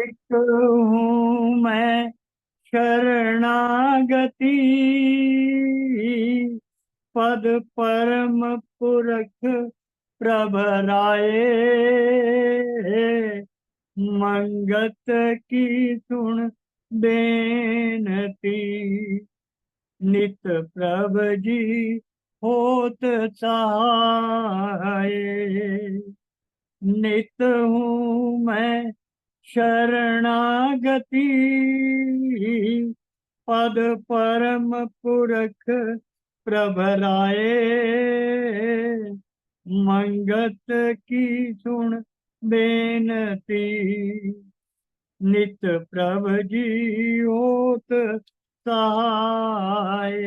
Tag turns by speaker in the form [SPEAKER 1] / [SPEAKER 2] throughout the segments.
[SPEAKER 1] एक हूँ मैं शरणागति, पद परम पुरख प्रभराए। मंगत की सुन बेनती, नित प्रभ जी होत सहाय। नित हूँ मैं शरणागति, पद परम पुरख प्रभराए। मंगत की सुन बेनती, नित प्रभ जी होत सहाय।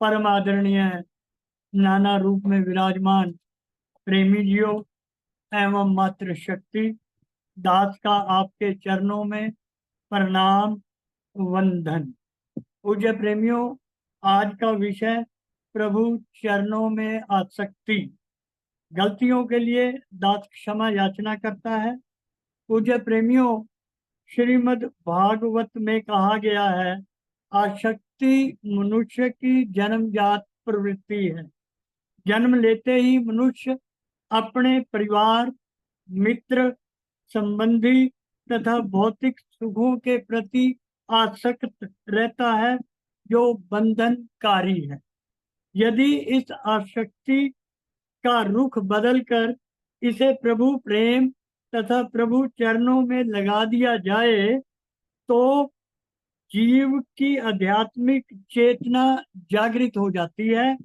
[SPEAKER 1] परम आदरणीय नाना रूप में विराजमान प्रेमी जियो एवं मातृ शक्ति, दास का आपके चरणों में प्रणाम वंदन। पूज्य प्रेमियों, आज का विषय प्रभु चरणों में आसक्ति। गलतियों के लिए दास क्षमा याचना करता है। पूज्य प्रेमियों, श्रीमद् भागवत में कहा गया है, आसक्ति मनुष्य की जन्मजात प्रवृत्ति है। जन्म लेते ही मनुष्य अपने परिवार, मित्र, संबंधी तथा भौतिक सुखों के प्रति आसक्त रहता है, जो बंधनकारी है। यदि इस आसक्ति का रुख बदलकर इसे प्रभु प्रेम तथा प्रभु चरणों में लगा दिया जाए, तो जीव की आध्यात्मिक चेतना जागृत हो जाती है।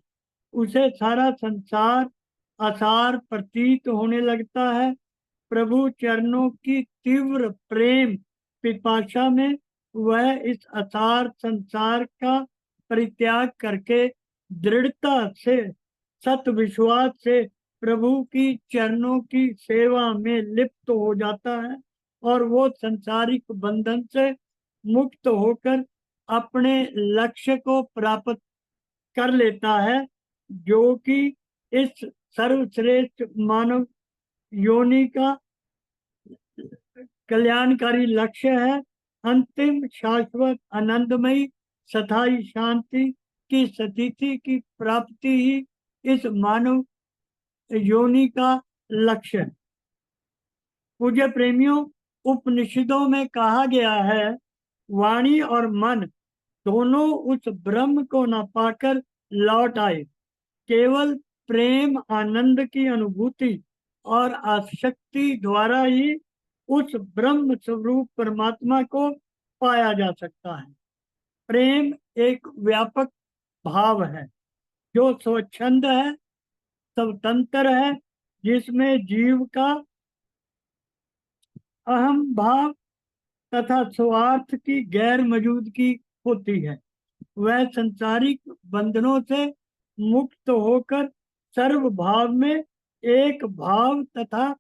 [SPEAKER 1] उसे सारा संसार आसार प्रतीत होने लगता है। प्रभु चरणों की तीव्र प्रेम पिपासा में वह इस असार संसार का परित्याग करके दृढ़ता से, सत विश्वास से प्रभु की चरणों की सेवा में लिप्त हो जाता है और वो संसारिक बंधन से मुक्त होकर अपने लक्ष्य को प्राप्त कर लेता है, जो कि इस सर्वश्रेष्ठ मानव योनि का कल्याणकारी लक्ष्य है। अंतिम शाश्वत आनंदमयी स्थायी शांति की स्थिति की प्राप्ति ही इस मानव योनि का लक्ष्य है। पूज्य प्रेमियों, उपनिषदों में कहा गया है, वाणी और मन दोनों उस ब्रह्म को न पाकर लौट आए। केवल प्रेम आनंद की अनुभूति और आसक्ति द्वारा ही उस ब्रह्म स्वरूप परमात्मा को पाया जा सकता है। प्रेम एक व्यापक भाव है, जो स्वच्छंद है, स्वतंत्र है, जिसमें जीव का अहम भाव तथा स्वार्थ की गैर मौजूदगी होती है। वह संसारिक बंधनों से मुक्त होकर सर्व भाव में एक भाव तथा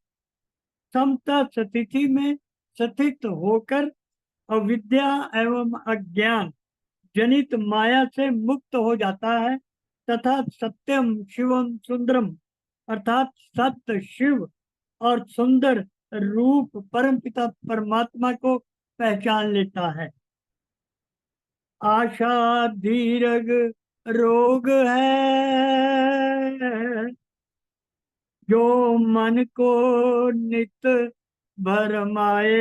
[SPEAKER 1] समता स्थिति में स्थित होकर अविद्या एवं अज्ञान जनित माया से मुक्त हो जाता है तथा सत्यम शिवम सुंदरम अर्थात सत्य, शिव और सुंदर रूप परमपिता परमात्मा को पहचान लेता है। आशा दीर्घ रोग है, जो मन को नित भरमाए।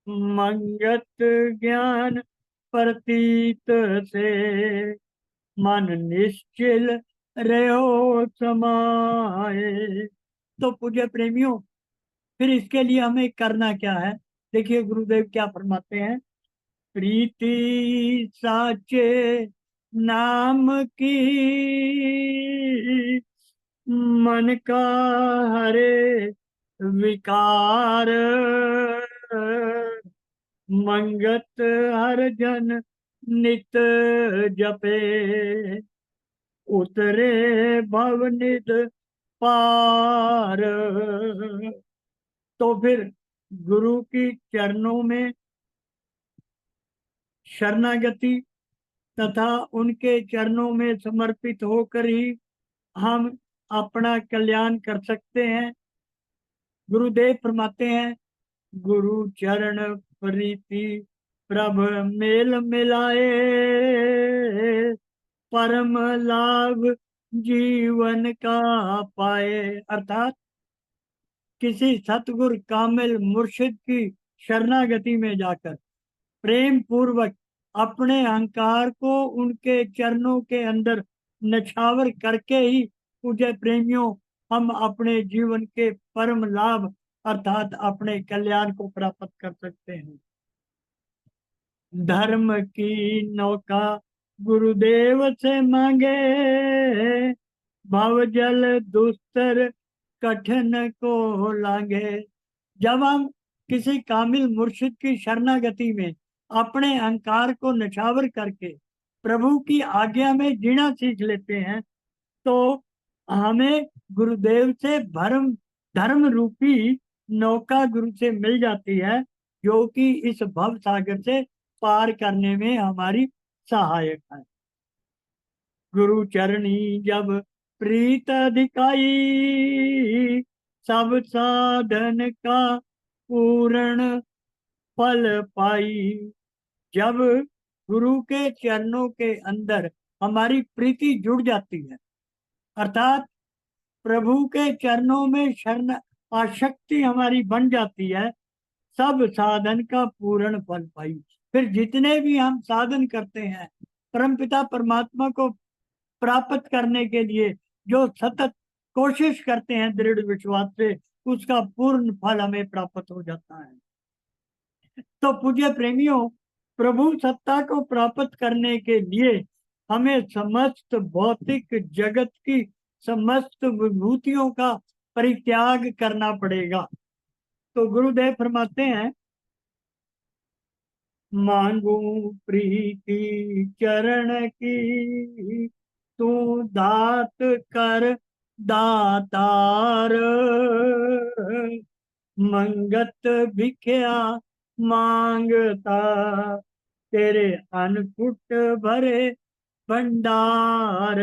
[SPEAKER 1] मंगत ज्ञान प्रतीत से मन निश्चिल रहो समाए। तो पूज्य प्रेमियों, फिर इसके लिए हमें करना क्या है? देखिए गुरुदेव क्या फरमाते हैं, प्रीति साचे नाम की, मन का हरे विकार। मंगत हर जन नित जपे, उतरे भवनिध पार। तो फिर गुरु की चरणों में शरणागति तथा उनके चरणों में समर्पित होकर ही हम अपना कल्याण कर सकते हैं। गुरुदेव फरमाते हैं, गुरु चरण प्रीति प्रभ मेल मिलाए, परम लाभ जीवन का पाए। अर्थात किसी सतगुरु कामिल मुर्शिद की शरणागति में जाकर प्रेम पूर्वक अपने अहंकार को उनके चरणों के अंदर नछावर करके ही, पूज्य प्रेमियों, हम अपने जीवन के परम लाभ अर्थात अपने कल्याण को प्राप्त कर सकते हैं। धर्म की नौका गुरुदेव से मांगे, भव जल दुस्तर कठिन को लांगे। जब हम किसी कामिल मुर्शिद की शरणागति में अपने अहंकार को नछावर करके प्रभु की आज्ञा में जीना सीख लेते हैं, तो हमें गुरुदेव से धर्म रूपी नौका गुरु से मिल जाती है, जो कि इस भव सागर से पार करने में हमारी सहायक है। गुरु चरणी जब प्रीत अधिकाई, सब साधन का पूर्ण फल पाई। जब गुरु के चरणों के अंदर हमारी प्रीति जुड़ जाती है, अर्थात प्रभु के चरणों में शरण आसक्ति हमारी बन जाती है, सब साधन का पूर्ण फल पाई। फिर जितने भी हम साधन करते हैं परमपिता परमात्मा को प्राप्त करने के लिए, जो सतत कोशिश करते हैं दृढ़ विश्वास से, उसका पूर्ण फल हमें प्राप्त हो जाता है। तो पूज्य प्रेमियों, प्रभु सत्ता को प्राप्त करने के लिए हमें समस्त भौतिक जगत की समस्त विभूतियों का परित्याग करना पड़ेगा। तो गुरुदेव फरमाते हैं, मांगू प्रीति चरण की, तू दात कर दातार, मंगत भिख्या मांगता, तेरे अन्नकूट भरे भंडार।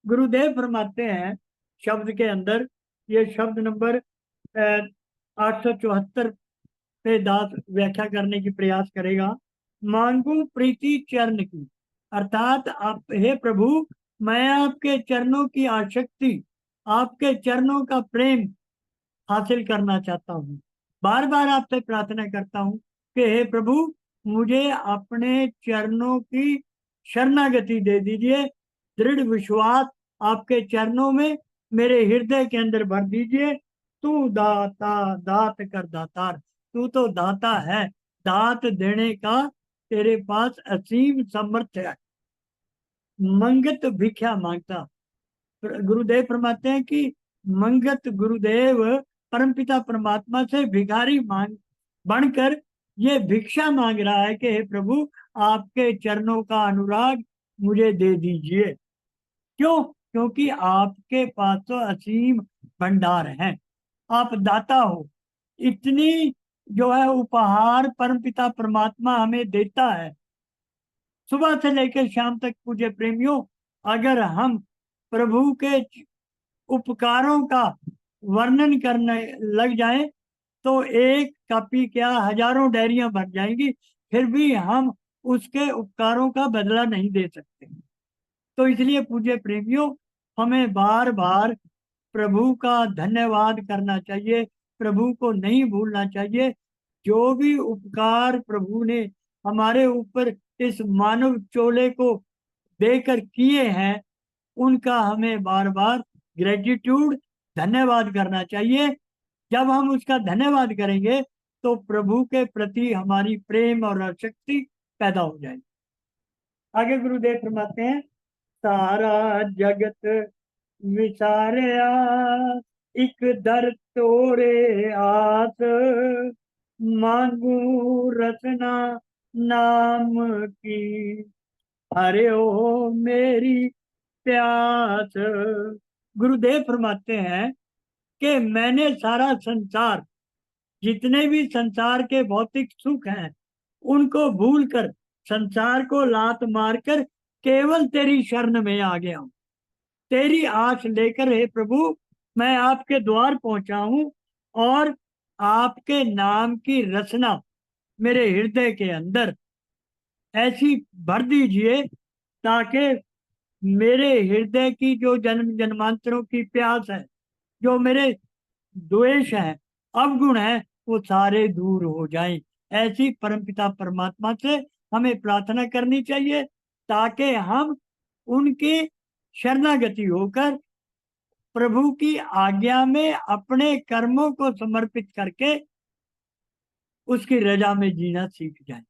[SPEAKER 1] गुरुदेव फरमाते हैं शब्द के अंदर, ये शब्द नंबर 874 पे दास व्याख्या करने की प्रयास करेगा। मांगू प्रीति चरण की, अर्थात आप, हे प्रभु, मैं आपके चरणों की आसक्ति, आपके चरणों का प्रेम हासिल करना चाहता हूँ। बार बार आपसे प्रार्थना करता हूँ कि हे प्रभु, मुझे अपने चरणों की शरणागति दे दीजिए। दृढ़ विश्वास आपके चरणों में मेरे हृदय के अंदर भर दीजिए। तू दाता दात कर दातार, तू तो दाता है, दात देने का तेरे पास असीम सामर्थ्य है। मंगत भिक्षा मांगता, गुरुदेव फरमाते हैं कि मंगत गुरुदेव परमपिता परमात्मा से भिखारी मांग बनकर ये भिक्षा मांग रहा है कि हे प्रभु, आपके चरणों का अनुराग मुझे दे दीजिए। क्यों? क्योंकि आपके पास तो असीम भंडार है, आप दाता हो। इतनी जो है उपहार परमपिता परमात्मा हमें देता है। सुबह से लेकर शाम तक पूज्य प्रेमियों, अगर हम प्रभु के उपकारों का वर्णन करने लग जाएं तो एक कॉपी क्या हजारों डायरियां भर जाएंगी, फिर भी हम उसके उपकारों का बदला नहीं दे सकते। तो इसलिए पूज्य प्रेमियों, हमें बार बार प्रभु का धन्यवाद करना चाहिए, प्रभु को नहीं भूलना चाहिए। जो भी उपकार प्रभु ने हमारे ऊपर इस मानव चोले को देकर किए हैं, उनका हमें बार बार ग्रेटिट्यूड, धन्यवाद करना चाहिए। जब हम उसका धन्यवाद करेंगे तो प्रभु के प्रति हमारी प्रेम और आसक्ति पैदा हो जाएगी। आगे गुरुदेव फरमाते हैं, सारा जगत विसारिया, एक दर तोरे आस, मांगू रचना नाम की, अरे ओ मेरी प्यास। गुरुदेव फरमाते हैं कि मैंने सारा संसार, जितने भी संसार के भौतिक सुख हैं, उनको भूलकर, संसार को लात मारकर केवल तेरी शरण में आ गया हूं। तेरी आस लेकर हे प्रभु मैं आपके द्वार पहुंचा हूं और आपके नाम की रचना मेरे हृदय के अंदर ऐसी भर दीजिए ताकि मेरे हृदय की जो जन्म जन्मांतरों की प्यास है, जो मेरे द्वेष है, अवगुण है, वो सारे दूर हो जाएं। ऐसी परमपिता परमात्मा से हमें प्रार्थना करनी चाहिए ताकि हम उनके शरणागति होकर प्रभु की आज्ञा में अपने कर्मों को समर्पित करके उसकी रजा में जीना सीख जाएं।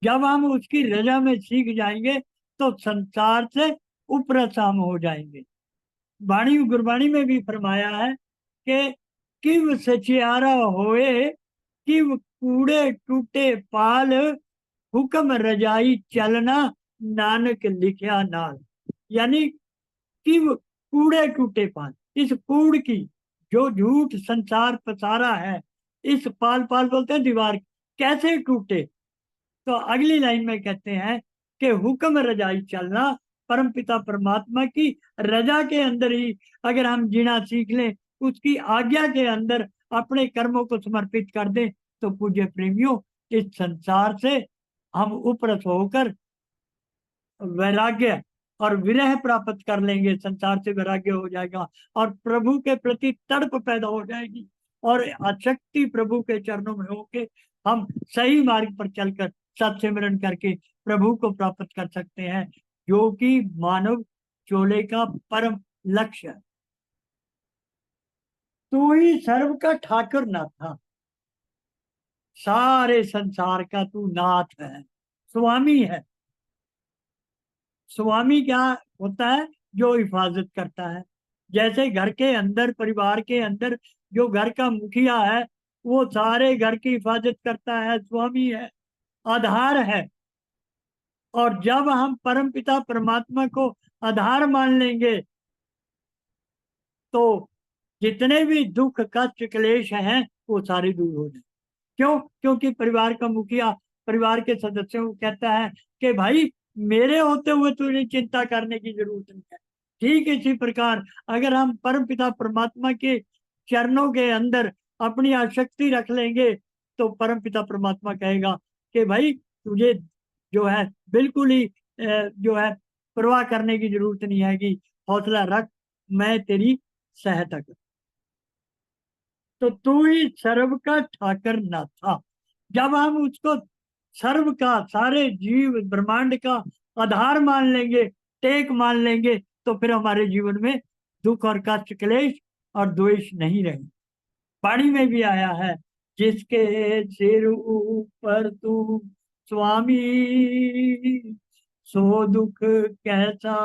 [SPEAKER 1] जब हम उसकी रजा में सीख जाएंगे तो संसार से उपरत हम हो जाएंगे। वाणी गुरबाणी में भी फरमाया है कि किव सचियारा होए, किव कूड़े टूटे पाल, हुक्म रजाई चलना, नानक लिखया नाल। यानी किव कूड़े टूटे पाल, इस कूड़ की जो झूठ संसार पसारा है, इस पाल पाल बोलते हैं दीवार, कैसे टूटे। तो अगली लाइन में कहते हैं कि हुक्म रजाई चलना, परम पिता परमात्मा की रजा के अंदर ही अगर हम जीना सीख लें, उसकी आज्ञा के अंदर अपने कर्मों को समर्पित कर दें, तो पूज्य प्रेमियों, इस संसार से हम उपरत होकर वैराग्य और विरह प्राप्त कर लेंगे। संसार से वैराग्य हो जाएगा और प्रभु के प्रति तड़प पैदा हो जाएगी और आसक्ति प्रभु के चरणों में होके हम सही मार्ग पर चलकर सत्सिमरन करके प्रभु को प्राप्त कर सकते हैं, जो कि मानव चोले का परम लक्ष्य है। तू ही सर्व का ठाकुर ना था, सारे संसार का तू नाथ है, स्वामी है। स्वामी क्या होता है? जो हिफाजत करता है। जैसे घर के अंदर, परिवार के अंदर जो घर का मुखिया है, वो सारे घर की हिफाजत करता है, स्वामी है, आधार है। और जब हम परम पिता परमात्मा को आधार मान लेंगे तो जितने भी दुख कष्ट क्लेश हैं वो सारे दूर हो जाए। क्यों? क्योंकि परिवार का मुखिया परिवार के सदस्यों को कहता है कि भाई, मेरे होते हुए तुझे चिंता करने की जरूरत नहीं है। ठीक इसी प्रकार अगर हम परम पिता परमात्मा के चरणों के अंदर अपनी आसक्ति रख लेंगे तो परम पिता परमात्मा कहेगा कि भाई, तुझे जो है बिल्कुल ही जो है परवाह करने की जरूरत नहीं है कि हौसला रख, मैं तेरी सहायता कर। तो तू ही सर्व का ठाकर ना था। जब हम उसको सर्व का, सारे जीव ब्रह्मांड का आधार मान लेंगे, टेक मान लेंगे, तो फिर हमारे जीवन में दुख और कष्ट क्लेश और द्वेष नहीं रहेंगे। वाणी में भी आया है, जिसके सिर ऊपर तू स्वामी, सो दुख कैसा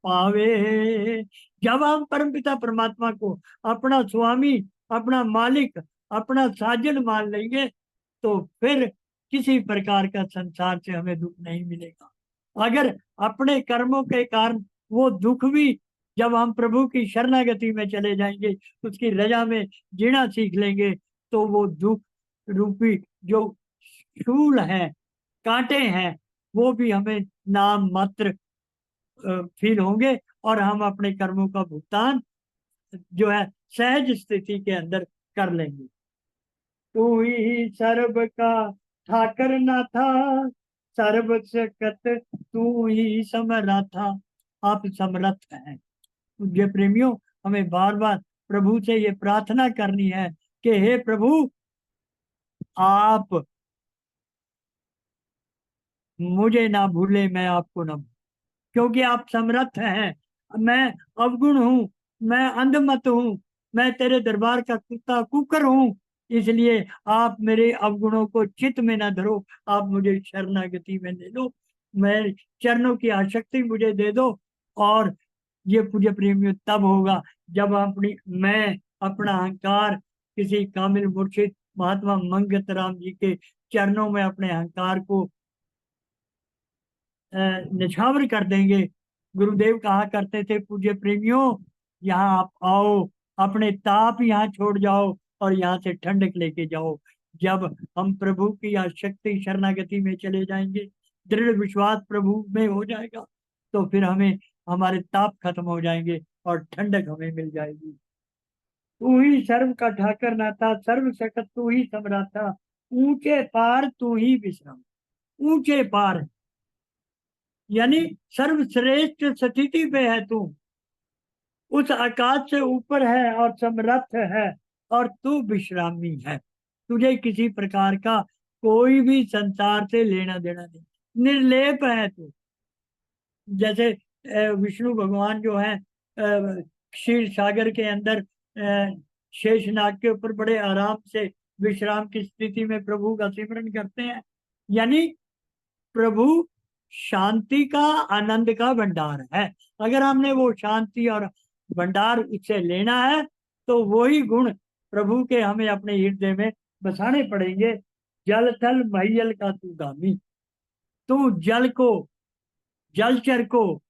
[SPEAKER 1] पावे। जब हम परमपिता परमात्मा को अपना स्वामी, अपना मालिक, अपना साजन मान लेंगे तो फिर किसी प्रकार का संसार से हमें दुख नहीं मिलेगा। अगर अपने कर्मों के कारण वो दुख भी, जब हम प्रभु की शरणागति में चले जाएंगे, उसकी रजा में जीना सीख लेंगे, तो वो दुख रूपी जो शूल है, कांटे हैं, वो भी हमें नाम मात्र फील होंगे और हम अपने कर्मों का भुगतान जो है सहज स्थिति के अंदर कर लेंगे। तू ही सर्व का ठाकर ना था, सर्व सकत तू ही समर्था। आप समर्थ हैं। ये प्रेमियों, हमें बार बार प्रभु से ये प्रार्थना करनी है कि हे प्रभु, आप मुझे ना भूले, मैं आपको ना भूले, क्योंकि आप समर्थ हैं। मैं अवगुण हूँ, मैं अंधमत हूँ, मैं तेरे दरबार का कुत्ता कुकर हूँ। इसलिए आप मेरे अवगुणों को चित्त में न धरो, आप मुझे शरणागति में दे दो, मैं चरणों की आसक्ति मुझे दे दो। और ये पूज्य प्रेमियों तब होगा जब अपनी मैं, अपना अहंकार किसी कामिल मुर्शिद महात्मा मंगत राम जी के चरणों में अपने अहंकार को निछावर कर देंगे। गुरुदेव कहा करते थे, पूज्य प्रेमियों, यहाँ आप आओ, अपने ताप यहाँ छोड़ जाओ और यहाँ से ठंडक लेके जाओ। जब हम प्रभु की आसक्ति शरणागति में चले जाएंगे, दृढ़ विश्वास प्रभु में हो जाएगा, तो फिर हमें हमारे ताप खत्म हो जाएंगे और ठंडक हमें मिल जाएगी। तू ही सर्व का ठाकर नाथा, सर्व सकत तू ही सम्राटा, ऊंचे पार तू ही विश्राम। ऊंचे पार यानी सर्वश्रेष्ठ स्थिति पे है तू, उस आकाश से ऊपर है और समर्थ है, और तू विश्रामी है। तुझे किसी प्रकार का कोई भी संसार से लेना देना नहीं, निर्लेप है तू। जैसे विष्णु भगवान जो है क्षीर सागर के अंदर शेषनाग के ऊपर बड़े आराम से विश्राम की स्थिति में प्रभु का सिमरन करते हैं। यानी प्रभु शांति का, आनंद का भंडार है। अगर हमने वो शांति और भंडार उससे लेना है तो वही गुण प्रभु के हमें अपने हृदय में बसाने पड़ेंगे। जल थल महियल का तू गामी, तू जल को, जलचर को,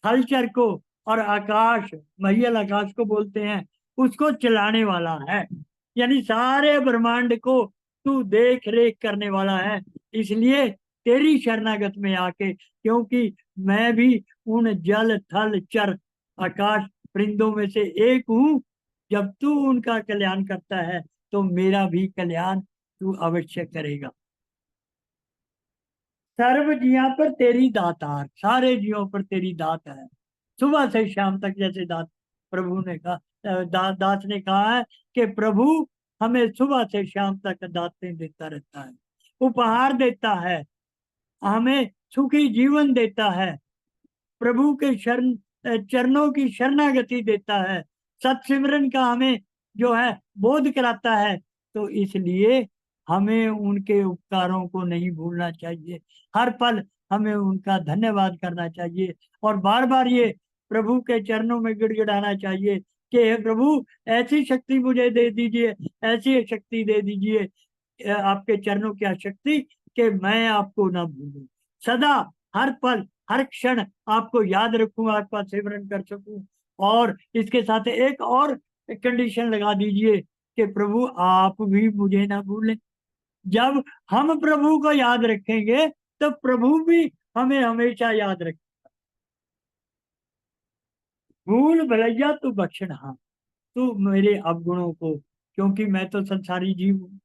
[SPEAKER 1] थलचर को और आकाश, महियल आकाश को बोलते हैं, उसको चलाने वाला है। यानी सारे ब्रह्मांड को तू देख रेख करने वाला है। इसलिए तेरी शरणागत में आके, क्योंकि मैं भी उन जल थल चर आकाश वृंदों में से एक हूं, जब तू उनका कल्याण करता है तो मेरा भी कल्याण तू अवश्य करेगा। सर्व जिया पर तेरी दातार, सारे जियों पर तेरी दात है। सुबह से शाम तक जैसे दात प्रभु ने कहा, दास ने कहा है कि प्रभु हमें सुबह से शाम तक दातें देता रहता है, उपहार देता है, हमें सुखी जीवन देता है, प्रभु के शरण चरणों की शरणागति देता है, सत्सिमरन का हमें जो है बोध कराता है। तो इसलिए हमें उनके उपकारों को नहीं भूलना चाहिए, हर पल हमें उनका धन्यवाद करना चाहिए, और बार बार ये प्रभु के चरणों में गिड़गिड़ाना चाहिए कि हे प्रभु ऐसी शक्ति मुझे दे दीजिए, ऐसी शक्ति दे दीजिए, आपके चरणों की शक्ति, कि मैं आपको ना भूलूं, सदा हर पल हर क्षण आपको याद रखूं, आपका सिमरन कर सकूं। और इसके साथ एक और कंडीशन लगा दीजिए कि प्रभु आप भी मुझे ना भूलें। जब हम प्रभु को याद रखेंगे तो प्रभु भी हमें हमेशा याद रखें। भूल भलैया तू बख्शनहार, तू मेरे अवगुणों को, क्योंकि मैं तो संसारी जीव हूँ,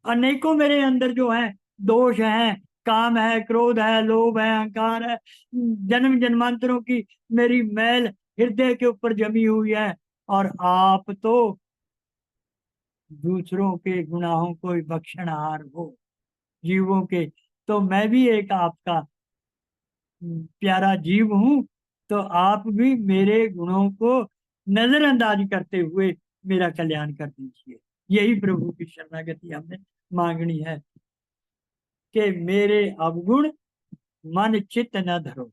[SPEAKER 1] अनेकों मेरे अंदर जो है दोष हैं, काम है, क्रोध है, लोभ है, अहंकार है, जन्म जन्मांतरों की मेरी मैल हृदय के ऊपर जमी हुई है। और आप तो दूसरों के गुनाहों को बख्शनहार हो, जीवों के। तो मैं भी एक आपका प्यारा जीव हूं, तो आप भी मेरे गुणों को नजरअंदाज करते हुए मेरा कल्याण कर दीजिए। यही प्रभु की शरणागति हमने मांगनी है कि मेरे अवगुण मन चित्त न धरो,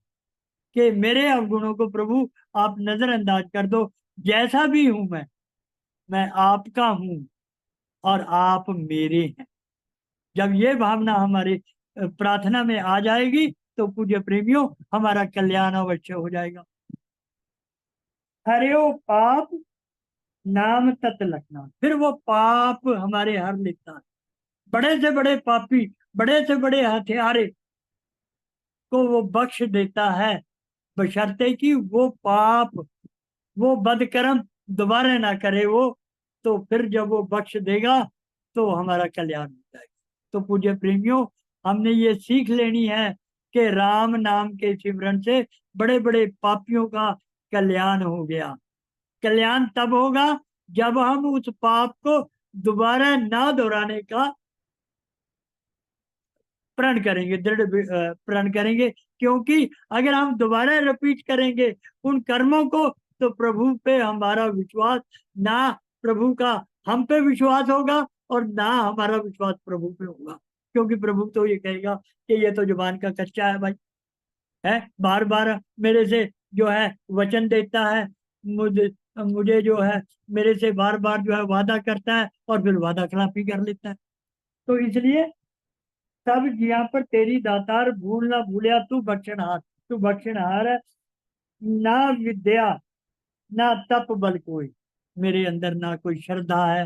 [SPEAKER 1] कि मेरे अवगुणों को प्रभु आप नजरअंदाज कर दो। जैसा भी हूं मैं आपका हूं और आप मेरे हैं। जब ये भावना हमारे प्रार्थना में आ जाएगी तो पूज्य प्रेमियों हमारा कल्याण अवश्य हो जाएगा। हरिओ पाप नाम तत् लखना, फिर वो पाप हमारे हर लेता है। बड़े से बड़े पापी, बड़े से बड़े हत्यारे को वो बख्श देता है, बशर्ते कि वो पाप, वो बदकर्म दोबारा ना करे वो। तो फिर जब वो बख्श देगा तो हमारा कल्याण हो जाएगा। तो पूज्य प्रेमियों हमने ये सीख लेनी है कि राम नाम के सिमरन से बड़े बड़े पापियों का कल्याण हो गया। कल्याण तब होगा जब हम उस पाप को दोबारा ना दोहराने का प्रण करेंगे, दृढ़ प्रण करेंगे। क्योंकि अगर हम दोबारा रिपीट करेंगे उन कर्मों को तो प्रभु पे हमारा विश्वास ना, प्रभु का हम पे विश्वास होगा और ना हमारा विश्वास प्रभु पे होगा। क्योंकि प्रभु तो ये कहेगा कि ये तो जुबान का कच्चा है भाई, है बार बार मेरे से जो है वचन देता है, मुझे मुझे जो है मेरे से बार बार जो है वादा करता है और फिर वादा खिलाफी कर लेता है। तो इसलिए सब जिया पर तेरी दातार, भूल ना भूलिया तू बख्शनहार, तू बख्शनहार है। ना विद्या ना तप बल कोई, मेरे अंदर ना कोई श्रद्धा है,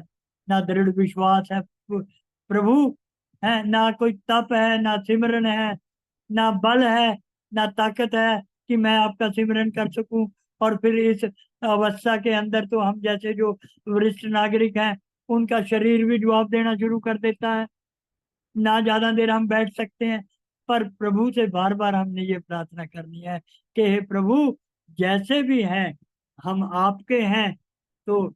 [SPEAKER 1] ना दृढ़ विश्वास है प्रभु, है ना कोई तप है, ना सिमरन है, ना बल है, ना ताकत है कि मैं आपका सिमरन कर सकूं और फिर इस अवस्था के अंदर तो हम जैसे जो वरिष्ठ नागरिक हैं उनका शरीर भी जवाब देना शुरू कर देता है, ना ज्यादा देर हम बैठ सकते हैं। पर प्रभु से बार बार हमने ये प्रार्थना करनी है कि हे प्रभु, जैसे भी हैं हम आपके हैं, तो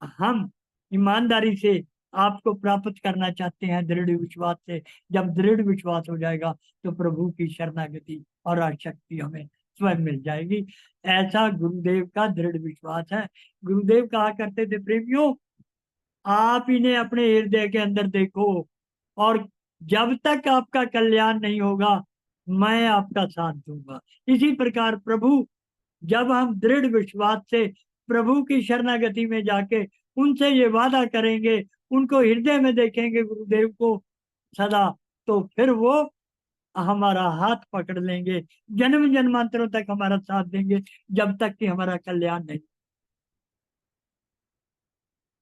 [SPEAKER 1] हम ईमानदारी से आपको प्राप्त करना चाहते हैं दृढ़ विश्वास से। जब दृढ़ विश्वास हो जाएगा तो प्रभु की शरणागति और आशक्ति हमें स्वयं मिल जाएगी। ऐसा गुरुदेव का दृढ़ विश्वास है। गुरुदेव कहा करते थे, प्रेमियों आप इन्हें अपने हृदय के अंदर देखो, और जब तक आपका कल्याण नहीं होगा मैं आपका साथ दूंगा। इसी प्रकार प्रभु, जब हम दृढ़ विश्वास से प्रभु की शरणागति में जाके उनसे ये वादा करेंगे, उनको हृदय में देखेंगे गुरुदेव को सदा, तो फिर वो हमारा हाथ पकड़ लेंगे, जन्म जन्मांतरों तक हमारा साथ देंगे, जब तक कि हमारा कल्याण नहीं।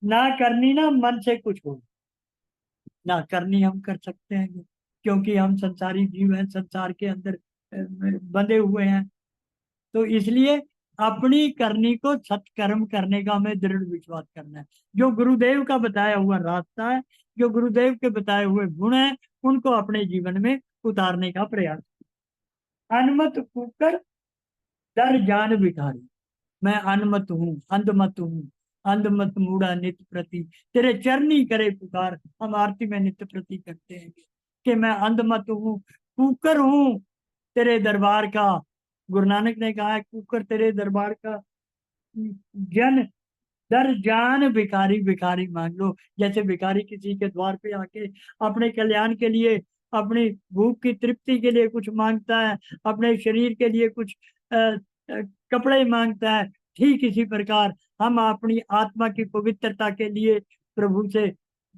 [SPEAKER 1] ना करनी ना मन से कुछ हो, ना करनी हम कर सकते हैं, क्योंकि हम संसारी जीव हैं, संसार के अंदर बंधे हुए हैं। तो इसलिए अपनी करनी को सत्कर्म करने का हमें दृढ़ विश्वास करना है। जो गुरुदेव का बताया हुआ रास्ता है, जो गुरुदेव के बताए हुए गुण है, उनको अपने जीवन में उतारने का प्रयास। अनमत कुकर दर जान भिखारी, मैं अनमत हूँ, अंधमत हूँ, अंधमत मूढ़ा नित्य प्रति, तेरे चरनी करे पुकार। हम आरती में नित्य प्रति करते हैं कि मैं अंधमत हूँ, कुकर हूँ तेरे दरबार का। गुरु नानक ने कहा है, कुकर तेरे दरबार का, जन दर जान भिखारी, भिखारी मांग लो। जैसे भिखारी किसी के द्वार पे आके अपने कल्याण के लिए, अपनी भूख की तृप्ति के लिए कुछ मांगता है, अपने शरीर के लिए कुछ कपड़े मांगता है, ठीक इसी प्रकार हम अपनी आत्मा की पवित्रता के लिए प्रभु से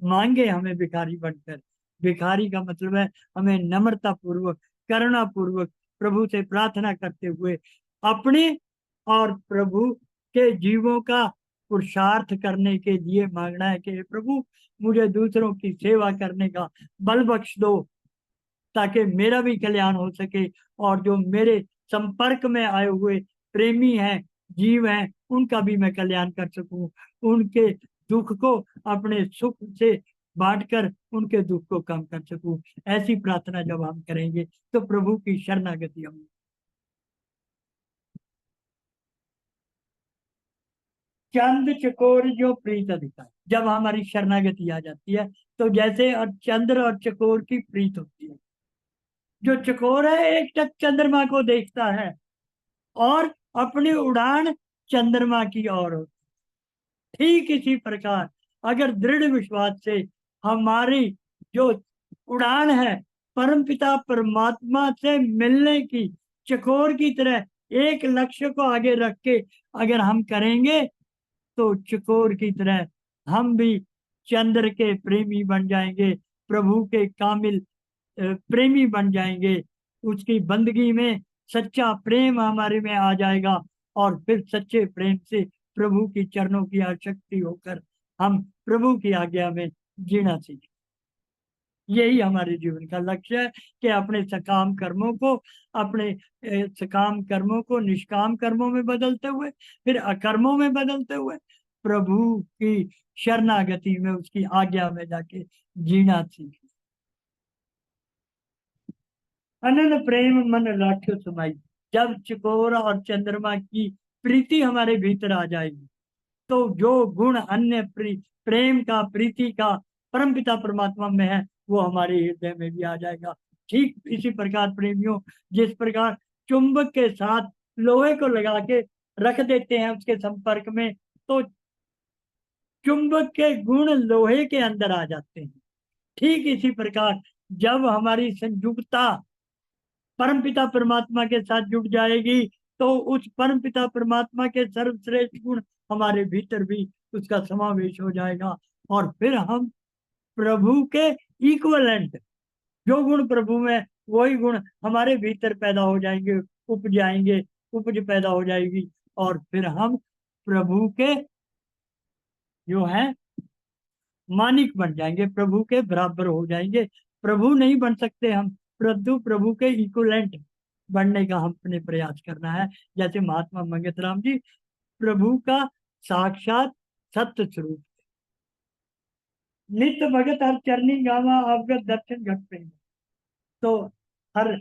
[SPEAKER 1] मांगे, हमें भिखारी बनकर। भिखारी का मतलब है हमें नम्रता पूर्वक, करुणा पूर्वक प्रभु से प्रार्थना करते हुए अपने और प्रभु के जीवों का पुरुषार्थ करने के लिए मांगना है कि हे प्रभु, मुझे दूसरों की सेवा करने का बल बख्श दो, ताकि मेरा भी कल्याण हो सके, और जो मेरे संपर्क में आए हुए प्रेमी हैं, जीव हैं, उनका भी मैं कल्याण कर सकूं, उनके दुख को अपने सुख से बांटकर उनके दुख को कम कर सकूं। ऐसी प्रार्थना जब हम करेंगे तो प्रभु की शरणागति हम। चंद चकोर जो प्रीत अधिकार, जब हमारी शरणागति आ जाती है तो जैसे और चंद्र और चकोर की प्रीत होती है। जो चकोर है एक टक चंद्रमा को देखता है और अपनी उड़ान चंद्रमा की ओर होती। ठीक इसी प्रकार अगर दृढ़ विश्वास से हमारी जो उड़ान है परमपिता परमात्मा से मिलने की, चकोर की तरह एक लक्ष्य को आगे रख के अगर हम करेंगे, तो चकोर की तरह हम भी चंद्र के प्रेमी बन जाएंगे, प्रभु के कामिल प्रेमी बन जाएंगे। उसकी बंदगी में सच्चा प्रेम हमारे में आ जाएगा, और फिर सच्चे प्रेम से प्रभु की चरणों की आसक्ति होकर हम प्रभु की आज्ञा में जीना सीखें। यही हमारे जीवन का लक्ष्य है कि अपने सकाम कर्मों को, अपने सकाम कर्मों को निष्काम कर्मों में बदलते हुए, फिर अकर्मों में बदलते हुए प्रभु की शरणागति में, उसकी आज्ञा में जाके जीना सीखें। अनन प्रेम मन राख्यो समाई, जब चकोर और चंद्रमा की प्रीति हमारे भीतर आ जाएगी, तो जो गुण अन्य प्रेम का, प्रीति का परमपिता परमात्मा में है, वो हमारे हृदय में भी आ जाएगा। ठीक इसी प्रकार प्रेमियों, जिस प्रकार चुंबक के साथ लोहे को लगा के रख देते हैं उसके संपर्क में, तो चुंबक के गुण लोहे के अंदर आ जाते हैं। ठीक इसी प्रकार जब हमारी संयुक्ता परमपिता परमात्मा के साथ जुड़ जाएगी, तो उस परमपिता परमात्मा के सर्वश्रेष्ठ गुण हमारे भीतर भी उसका समावेश हो जाएगा, और फिर हम प्रभु के इक्वलेंट, जो गुण प्रभु में वही गुण हमारे भीतर पैदा हो जाएंगे, उपज जाएंगे, उपज पैदा हो जाएगी, और फिर हम प्रभु के जो है मानिक बन जाएंगे, प्रभु के बराबर हो जाएंगे। प्रभु नहीं बन सकते हम, परंतु प्रभु के इक्वलेंट बनने का हमने प्रयास करना है। जैसे महात्मा मंगत राम जी प्रभु का साक्षात सत्य स्वरूप। नित्य भगत हर चरनी गावा अवगत दर्शन घट पे। तो हर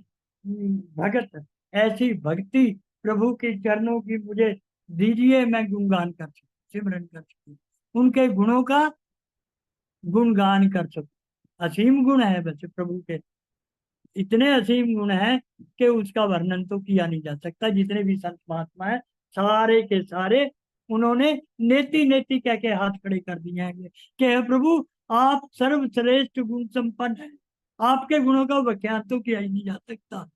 [SPEAKER 1] भगत ऐसी भक्ति प्रभु के चरणों की मुझे दीजिए, मैं गुणगान कर सकूं, सिमरन कर सकूं, उनके गुणों का गुणगान कर सकूं। असीम गुण है वैसे प्रभु के, इतने असीम गुण हैं कि उसका वर्णन तो किया नहीं जा सकता। जितने भी संत महात्मा है सारे के सारे उन्होंने नेति नेति कह के हाथ खड़े कर दिए हैं कि हे प्रभु आप सर्वश्रेष्ठ गुण संपन्न हैं, आपके गुणों का व्याख्यान तो किया ही नहीं जा सकता।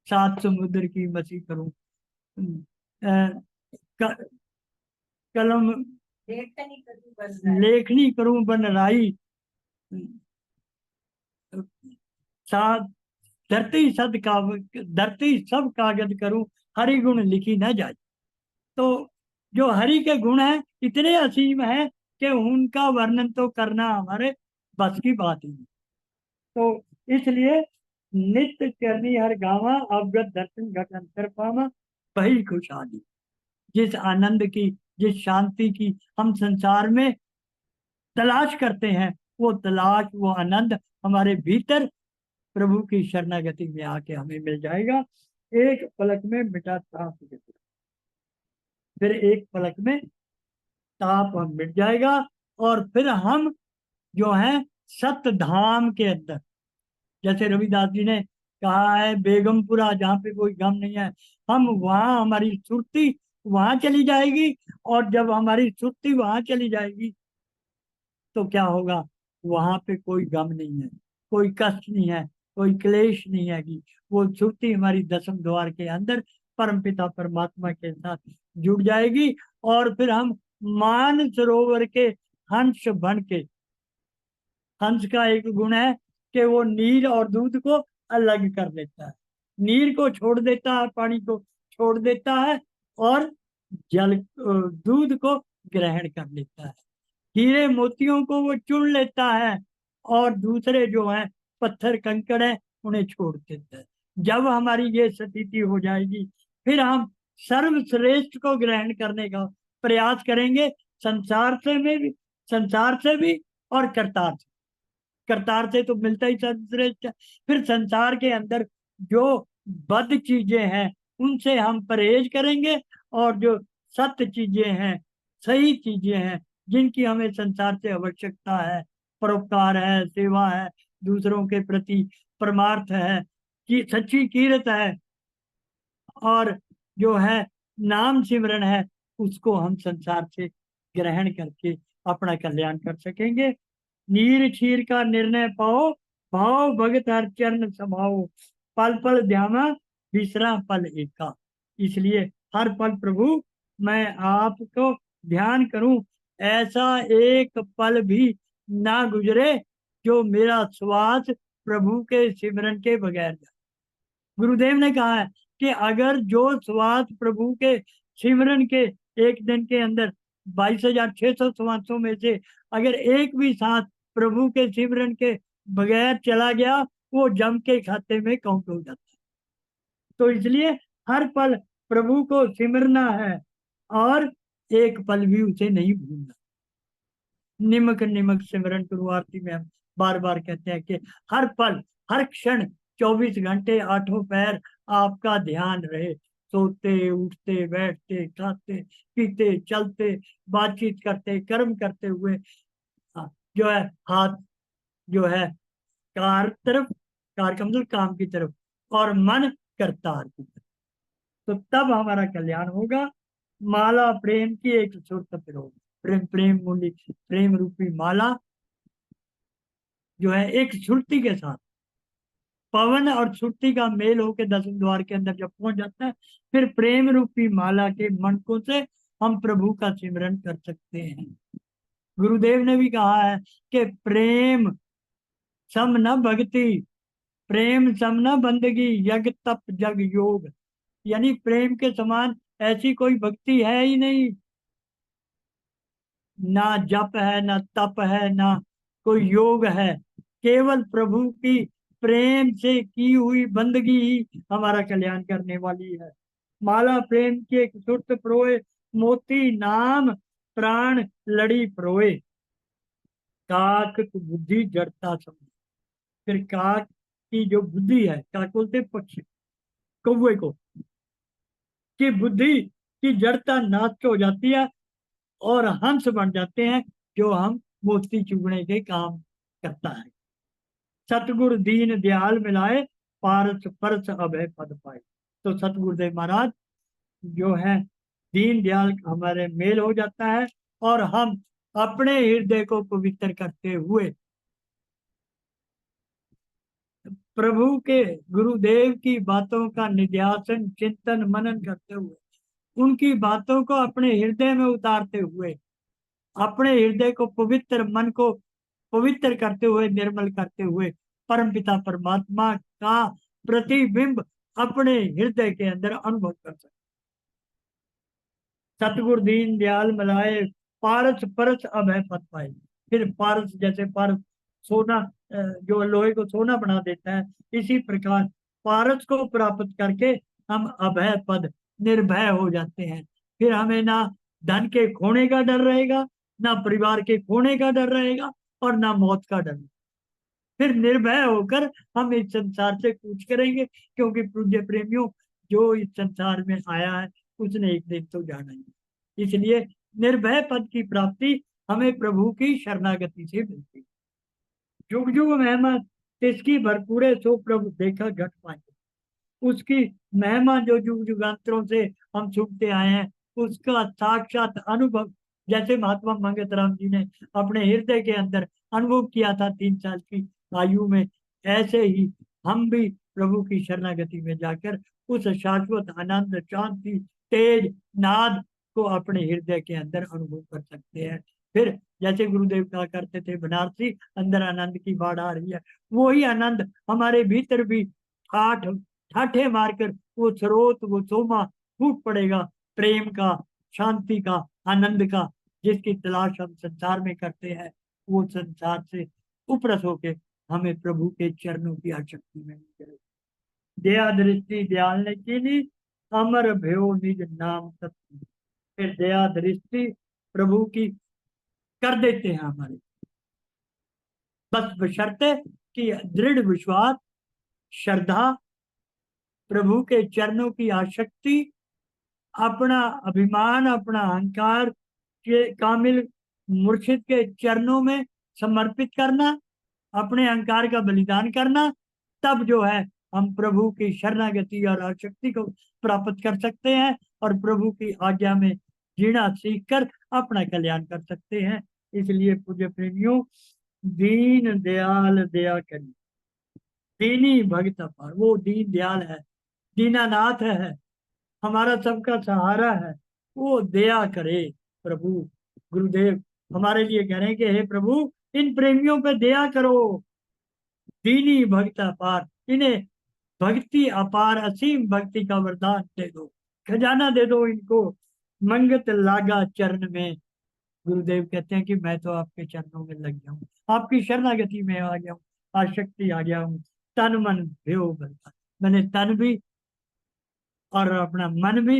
[SPEAKER 1] सात समुद्र की मसी करूं, क- कलम लेखनी करूं बन राई, सात धरती सद का धरती सब कागज करूं, हरि गुण लिखी न जाए। तो जो हरि के गुण हैं इतने असीम हैं कि उनका वर्णन तो करना हमारे बस की बात ही नहीं। तो इसलिए नित्य चरनी हर गावा अवगत दर्शन घट अंतर पावा वही खुशहाली। जिस आनंद की, जिस शांति की हम संसार में तलाश करते हैं, वो तलाश, वो आनंद हमारे भीतर प्रभु की शरणागति में आके हमें मिल जाएगा। एक पलक में मिटा ताप, फिर एक पलक में ताप हम मिट जाएगा। और फिर हम जो है सत्य धाम के अंदर, जैसे रविदास जी ने कहा है बेगमपुरा जहाँ पे कोई गम नहीं है, हम वहां हमारी सुरती वहां चली जाएगी। और जब हमारी सुरती वहां चली जाएगी तो क्या होगा, वहां पे कोई गम नहीं है, कोई कष्ट नहीं है, कोई क्लेश नहीं है कि वो सुरती हमारी दसम द्वार के अंदर परमपिता परमात्मा के साथ जुड़ जाएगी। और फिर हम मान सरोवर के हंस बन के, हंस का एक गुण है कि वो नीर और दूध को अलग कर देता है, नीर को छोड़ देता है, पानी को छोड़ देता है, और जल दूध को ग्रहण कर लेता है। हीरे मोतियों को वो चुन लेता है और दूसरे जो हैं पत्थर कंकड़ हैं उन्हें छोड़ देता है। जब हमारी ये स्थिति हो जाएगी फिर हम सर्वश्रेष्ठ को ग्रहण करने का प्रयास करेंगे, संसार से में भी, संसार से भी और करतार से। करतार से तो मिलता ही सर्वश्रेष्ठ है। फिर संसार के अंदर जो बद चीजें हैं उनसे हम परहेज करेंगे, और जो सत्य चीजें हैं, सही चीजें हैं, जिनकी हमें संसार से आवश्यकता है, परोपकार है, सेवा है, दूसरों के प्रति परमार्थ है, कि सच्ची कीरत है, और जो है नाम सिमरन है, उसको हम संसार से ग्रहण करके अपना कल्याण कर सकेंगे। नीर क्षीर का निर्णय पाओ, भाव भगत हर चरण समाओ, पल पल ध्यामा विश्रा पल एका। इसलिए हर पल प्रभु मैं आपको ध्यान करूं, ऐसा एक पल भी ना गुजरे जो मेरा श्वास प्रभु के सिमरन के बगैर जाए। गुरुदेव ने कहा है कि अगर जो श्वास प्रभु के सिमरन के एक दिन के अंदर 22,600 श्वासों में से अगर एक भी सांस प्रभु के सिमरन के बगैर चला गया, वो जम के खाते में काउंट हो जाता है। तो इसलिए हर पल प्रभु को सिमरना है और एक पल भी उसे नहीं भूलना। निमक निमक सिमरन करो, आरती में हम बार बार कहते हैं कि हर पल हर क्षण 24 घंटे आठों पैर आपका ध्यान रहे। सोते उठते बैठते खाते पीते चलते बातचीत करते कर्म करते हुए, हाँ, जो है हाथ जो है कार तरफ, कार का मतलब काम की तरफ, और मन करतार की तरफ। तो तब हमारा कल्याण होगा। माला प्रेम की एक सुरत पिरो, प्रेम प्रेम मूली, प्रेम रूपी माला जो है एक सुरती के साथ, पवन और सुरती का मेल होके दसम द्वार के अंदर जब पहुंच जाता है, फिर प्रेम रूपी माला के मनकों से हम प्रभु का सिमरन कर सकते हैं। गुरुदेव ने भी कहा है कि प्रेम सम न भक्ति, प्रेम सम न बंदगी, यज्ञ तप जग योग। यानी प्रेम के समान ऐसी कोई भक्ति है ही नहीं, ना जप है, ना तप है, ना कोई योग है। केवल प्रभु की प्रेम से की हुई बंदगी ही हमारा कल्याण करने वाली है। माला प्रेम की एक सुरत प्रोए, मोती नाम प्राण लड़ी परोए, काक को बुद्धि जड़ता समझ। फिर काक की जो बुद्धि है, काक बोलते पक्षी, कौवे को, कि बुद्धि की जड़ता नाश हो जाती है और हंस बन जाते हैं, जो हम मोती चुगने के काम करता है। सतगुरु दीन दयाल मिलाए, पारस परस अभय पद पाए। तो सतगुरुदेव महाराज जो है दीन दयाल हमारे मेल हो जाता है, और हम अपने हृदय को पवित्र करते हुए प्रभु के गुरुदेव की बातों का निध्यासन चिंतन मनन करते हुए, उनकी बातों को अपने हृदय में उतारते हुए, अपने हृदय को पवित्र, मन को पवित्र करते हुए, निर्मल करते हुए, परमपिता परमात्मा का प्रतिबिंब अपने हृदय के अंदर अनुभव कर सकते। सतगुरु दीन दयाल मिलाए, पारस परस अभय पद पाए। फिर पारस, जैसे पारस सोना, जो लोहे को सोना बना देता है, इसी प्रकार पारस को प्राप्त करके हम अभय पद, निर्भय हो जाते हैं। फिर हमें ना धन के खोने का डर रहेगा, ना परिवार के खोने का डर रहेगा, और ना मौत का डर। फिर निर्भय होकर हम इस संसार से कूच करेंगे, क्योंकि पूज्य प्रेमियों, जो इस संसार में आया है उसने एक दिन तो जाना ही है। इसलिए निर्भय पद की प्राप्ति हमें प्रभु की शरणागति से मिलती है। जुग जुग महिमा तिसकी भरपूरे, सो प्रभु देखा घट पाए। उसकी महिमा जो युग युगांतरों से हम सुनते आए हैं, उसका साक्षात अनुभव जैसे महात्मा मंगत राम जी ने अपने हृदय के अंदर अनुभव किया था 3 साल की आयु में, ऐसे ही हम भी प्रभु की शरणागति में जाकर उस शाश्वत आनंद, शांति, तेज, नाद को अपने हृदय के अंदर अनुभव कर सकते हैं। फिर जैसे गुरुदेव कहा करते थे, बनारसी अंदर आनंद की बाढ़ आ रही है, वही आनंद हमारे भीतर भी ठाठ ठाठे मारकर वो स्रोत, वो सोमा फूट पड़ेगा प्रेम का, शांति का, आनंद का, जिसकी तलाश हम संसार में करते हैं। वो संसार से उपरस होके हमें प्रभु के चरणों की आसक्ति में मिले। दया दृष्टि दयाल ने कीनी, अमर भयो निज नाम सत्य। फिर दया दृष्टि प्रभु की कर देते हैं हमारे, बस बशर्ते कि दृढ़ विश्वास, श्रद्धा, प्रभु के चरणों की आसक्ति, अपना अभिमान, अपना अहंकार के कामिल मुर्शिद के चरणों में समर्पित करना, अपने अहंकार का बलिदान करना, तब जो है हम प्रभु की शरणागति और आसक्ति को प्राप्त कर सकते हैं, और प्रभु की आज्ञा में जीना सीखकर अपना कल्याण कर सकते हैं। इसलिए पूज्य प्रेमियों, दीन दयाल दया करिए, दीनी भक्त अपार। वो दीन दयाल है, दीनानाथ है, हमारा सबका सहारा है, वो दया करे। प्रभु गुरुदेव हमारे लिए कह रहे हैं कि हे प्रभु, इन प्रेमियों पे दया करो, दीनी भक्त अपार, इन्हें भक्ति अपार, असीम भक्ति का वरदान दे दो, खजाना दे दो इनको। मंगत लागा चरण में, गुरुदेव कहते हैं कि मैं तो आपके चरणों में लग गया हूँ, आपकी शरणागति में आ गया हूँ, आसक्ति आ गया हूँ। तन मन भेव बलता, मैंने तन भी और अपना मन भी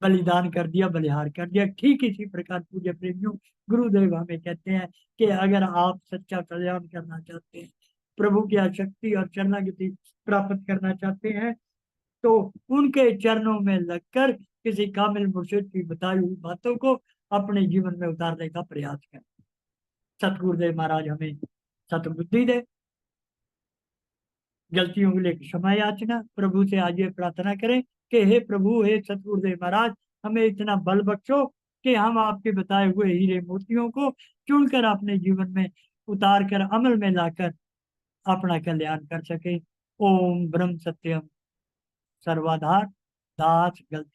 [SPEAKER 1] बलिदान कर दिया, बलिहार कर दिया। ठीक इसी प्रकार पूज्य प्रेमियों, गुरुदेव हमें कहते हैं कि अगर आप सच्चा कल्याण करना चाहते हैं, प्रभु की आसक्ति और शरणागति प्राप्त करना चाहते हैं, तो उनके चरणों में लगकर किसी कामिल मुर्शिद की बताई हुई बातों को अपने जीवन में उतारने का प्रयास करें। सतगुरुदेव महाराज हमें सतबुद्धि दे, गलतियों के लिए क्षमा याचना, प्रभु से आज ये प्रार्थना करें कि हे प्रभु, हे सतगुरुदेव महाराज, हमें इतना बल बख्शो कि हम आपके बताए हुए हीरे मोतियों को चुनकर अपने जीवन में उतार कर, अमल में लाकर अपना कल्याण कर सके। ओम ब्रह्म सत्यम सर्वाधार। दास गलती